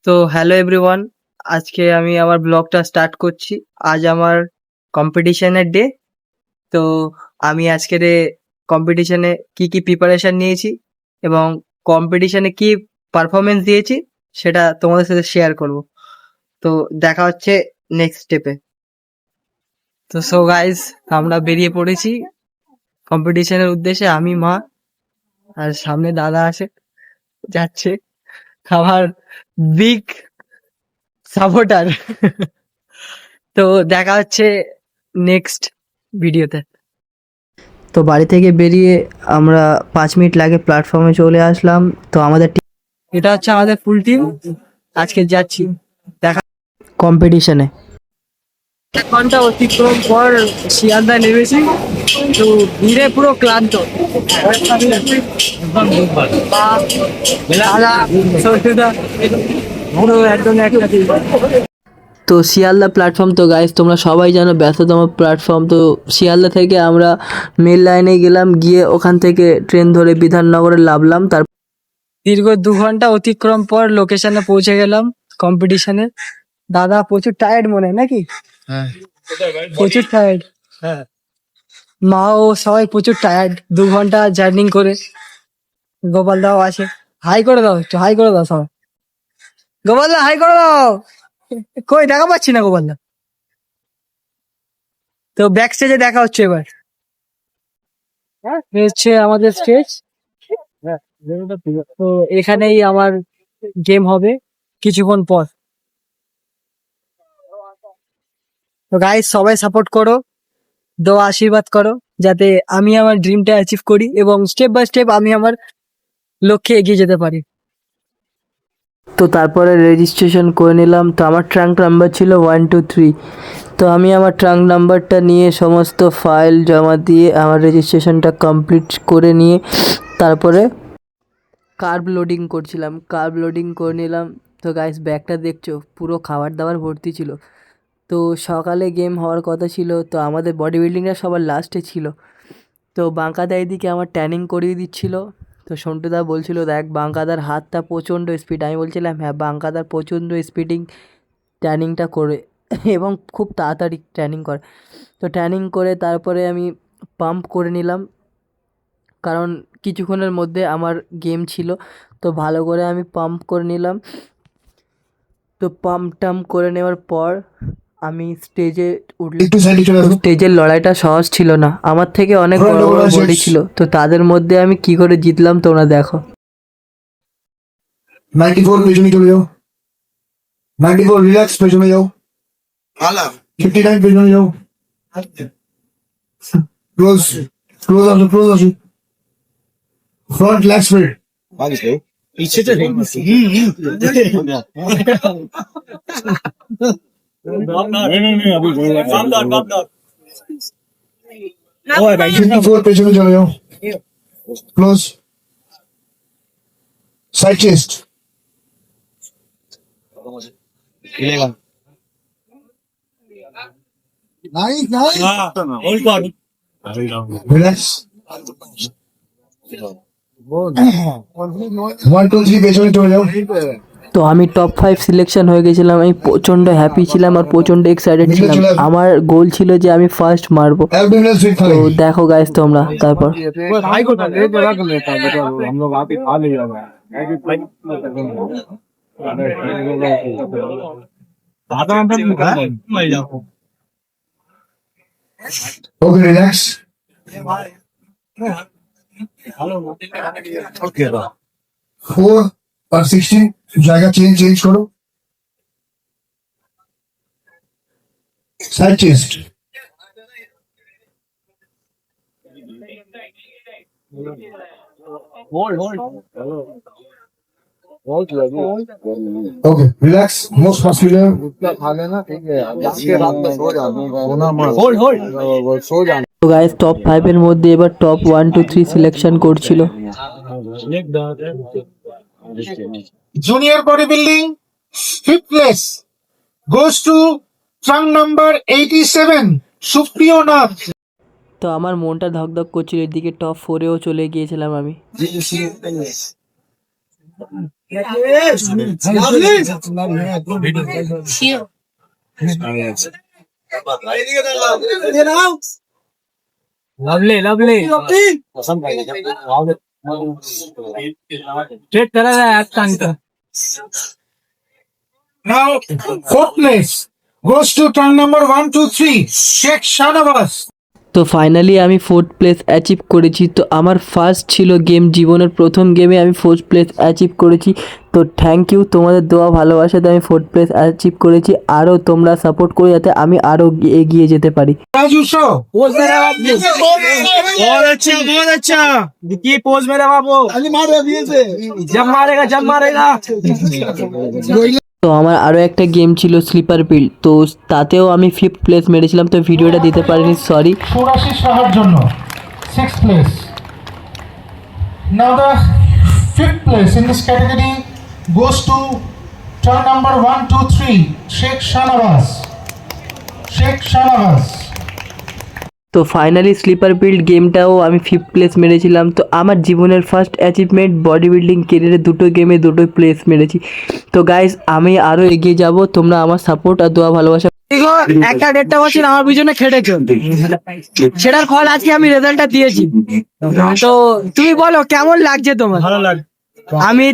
তো hello everyone, আজকে আমি আমার ব্লগটা স্টার্ট করছি। আজ আমার কম্পিটিশনের ডে। তো আমি আজকের কম্পিটিশনে কি প্রিপারেশন নিয়েছি এবং কম্পিটিশনে কি পারফরমেন্স দিয়েছি সেটা তোমাদের সাথে শেয়ার করব। তো দেখা হচ্ছে নেক্সট স্টেপে। তো সো গাইস, আমরা বেরিয়ে পড়েছি কম্পিটিশনের উদ্দেশ্যে। আমি, মা আর সামনে দাদা আছে, যাচ্ছে আমার বিগ সাপোর্টার। তো দেখা হচ্ছে নেক্সট ভিডিওতে। তো বাড়ি থেকে বেরিয়ে আমরা 5 মিনিট লাগে প্ল্যাটফর্মে চলে আসলাম। তো আমাদের এটা হচ্ছে আমাদের ফুল টিম। আজকে যাচ্ছি দেখা কম্পিটিশনে। 1 ঘন্টা অতিক্রম পর শিয়ালদা নেমেছি। তো ভিড়ে পুরো ক্লান্ত। দাদা, সৌরদা, পুরো একদম একটা team। তো শিয়ালদা প্ল্যাটফর্ম, তো গাইস তোমরা সবাই জানো ব্যস্ততম প্ল্যাটফর্ম। তো শিয়ালদা থেকে আমরা মেল লাইনে গেলাম, গিয়ে ওখান থেকে ট্রেন ধরে বিধাননগরে নামলাম। তার দীর্ঘ 2 ঘন্টা অতিক্রম পর লোকেশনে পৌঁছে গেলাম কম্পিটিশনে। দাদা প্রচুর টায়ার্ড মনে হয় নাকি? হ্যাঁ, প্রচুর টায়ার্ড। হ্যাঁ। মা ও সবাই প্রচুর টায়ার্ড 2 ঘন্টা জার্নি করে। গোপাল দাও আছে, হাই করে দাও, একটু হাই করে দাও সবাই। গোপাল দা হাই করে দাও। কই দেখা পাচ্ছি না গোপাল দা। তো ব্যাক স্টেজে দেখা হচ্ছে এবার। এই হচ্ছে আমাদের স্টেজ। তো এখানেই আমার গেম হবে কিছুক্ষণ পর। তো গাইস সবাই সাপোর্ট করো, দোয়া আশীর্বাদ করো যাতে আমি আমার ড্রিমটা অ্যাচিভ করি এবং স্টেপ বাই স্টেপ আমি আমার লক্ষ্যে এগিয়ে যেতে পারি। তো তারপরে রেজিস্ট্রেশন করে নিলাম। তো আমার ট্রাঙ্ক নাম্বার ছিল 123। তো আমি আমার ট্রাঙ্ক নাম্বারটা নিয়ে সমস্ত ফাইল জমা দিয়ে আমার রেজিস্ট্রেশনটা কমপ্লিট করে নিয়ে তারপরে কার্ব লোডিং করছিলাম। কার্ব লোডিং করে নিলাম। তো গাইস ব্যাগটা দেখছো, পুরো খাবার দাবার ভর্তি ছিল। তো সকালে গেম হওয়ার কথা ছিল, তো আমাদের বডি বিল্ডিংটা সবার লাস্টে ছিল। তো বাঙ্কাদা এদিকে আমার ট্যানিং করিয়ে দিচ্ছিল। তো সন্টুদা বলছিল দেখ বাঙ্কাদার হাতটা প্রচণ্ড স্পিড। আমি বলছিলাম হ্যাঁ বাঙ্কাদার প্রচণ্ড স্পিডিং ট্যানিংটা করে এবং খুব তাড়াতাড়ি ট্যানিং করে। তো ট্যানিং করে তারপরে আমি পাম্প করে নিলাম, কারণ কিছুক্ষণের মধ্যে আমার গেম ছিল। তো ভালো করে আমি পাম্প করে নিলাম। তো পাম্প টাম্প করে নেওয়ার পর আমি স্টেজে উঠলাম। একটু সাইডে চলে আসো। স্টেজের লড়াইটা সহজ ছিল না, আমার থেকে অনেক বড় বড় বডি ছিল। তো তাদের মধ্যে আমি কি করে জিতলাম তোমরা দেখো। 94 পেছনে চলে যাও। 94 রিল্যাক্স, পেছনে যাও। 59 পেছনে যাও। ক্লোজ ক্লোজ আসো, ক্লোজ আসো। फ्रंट लेफ्ट स्पीड पीछे से नहीं नहीं अभी ओ भाई 54 पेছনে চলে যাও। Close side chest nice nice hold कर रिलैक्स 1 2 3 পেছনে চলে যাও। তো আমি টপ 5 সিলেকশন হয়ে গেছিলাম। আমি প্রচণ্ড হ্যাপি ছিলাম আর প্রচণ্ড এক্সাইটেড ছিলাম। আমার গোল ছিল যে আমি ফার্স্ট মারবো। एब्डोमिनल स्वीट তো खाली দেখো गाइस তোমরা তারপর। भाई को ले जगह कर लेता हम लोग आप ही खा ले जाएगा दादा अंदर निकाल मैं जाऊं ओके रिलैक्स ओके 4 और 16 জায়গা চেঞ্জ করো। Side chest okay relax most muscular তো গাইস টপ 5 এর মধ্যে এবার টপ 1 2 3 সিলেকশন করছিল। Junior bodybuilding, fifth place goes to trunk number 87, Supriyo Nath. তো আমার মনটা ধকধক করছিল, এদিকে টপ 4 এও চলে গিয়েছিলাম আমি। लवली लवली स्ट्रेट करा जाए आता अंतर Now, fourth place goes to turn number 1, 2, 3, Sheikh Shanawaz. তো ফাইনালি আমি 4th প্লেস অ্যাচিভ করেছি। তো আমার ফার্স্ট ছিল গেম, জীবনের প্রথম গেমে আমি 4th প্লেস অ্যাচিভ করেছি। তো থ্যাংক ইউ, তোমাদের দোয়া ভালোবাসাতে আমি 4th প্লেস অ্যাচিভ করেছি। আরও তোমরা সাপোর্ট করে যাতে আমি আরও এগিয়ে যেতে পারি। Raju Show. बहुत अच्छा देखिए पोज मेरा बाबू जब मारेगा তো আমার আরও একটা গেম ছিল স্লিপার বিল্ড, তো তাতেও আমি 5th প্লেস মেরেছিলাম। তো ভিডিওটা দিতে পারিনি, sorry. Shurashi Shahar Jonno, 6th place. Now the 5th place in this category goes to turn number 1, 2, 3, Sheikh Shanawaz. Sheikh Shanawaz. তো ফাইনালি স্লিপার বিল্ড গেমটাও আমি 5th প্লেস মেরেছিলাম। তো আমার জীবনের ফার্স্ট অ্যাচিভমেন্ট, বডি বিল্ডিং কেরিয়ারে দুটো গেমে দুটো প্লেস মেরেছি। তো গাইজ আমি আরও এগিয়ে যাব, তোমরা আমার সাপোর্ট আর দোয়া ভালোবাসা। একটা 1.5 বছর আমার পিছনে খেটেছো, সেটার ফল আজকে আমি রেজাল্টটা দিয়েছি। তো তুমি বলো কেমন লাগছে তোমার? ভালো লাগে আমি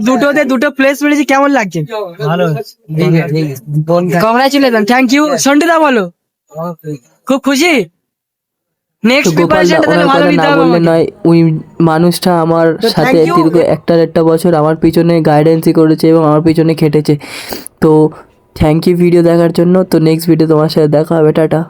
দুটো প্লেস মেরেছি, কেমন লাগছে? ভালো কংগ্রাচুলেশন, থ্যাংক ইউ। সন্ডিদা বলো, খুব খুশি? তো নেক্সট গোপালদা প্রিপারেশনটা তাহলে ওনার ভালো কথা নিতে না হবে বললে আমাকে। নয়, ওই মানুষটা আমার তো সাথে thank you. দীর্ঘ একটা বছর আমার পিছনে গাইডেন্সই করেছে এবং আমার পিছনে খেটেছে। তো থ্যাংক ইউ ভিডিও দেখার জন্য। তো নেক্সট ভিডিও তোমার সাথে দেখা হবে, টাটা।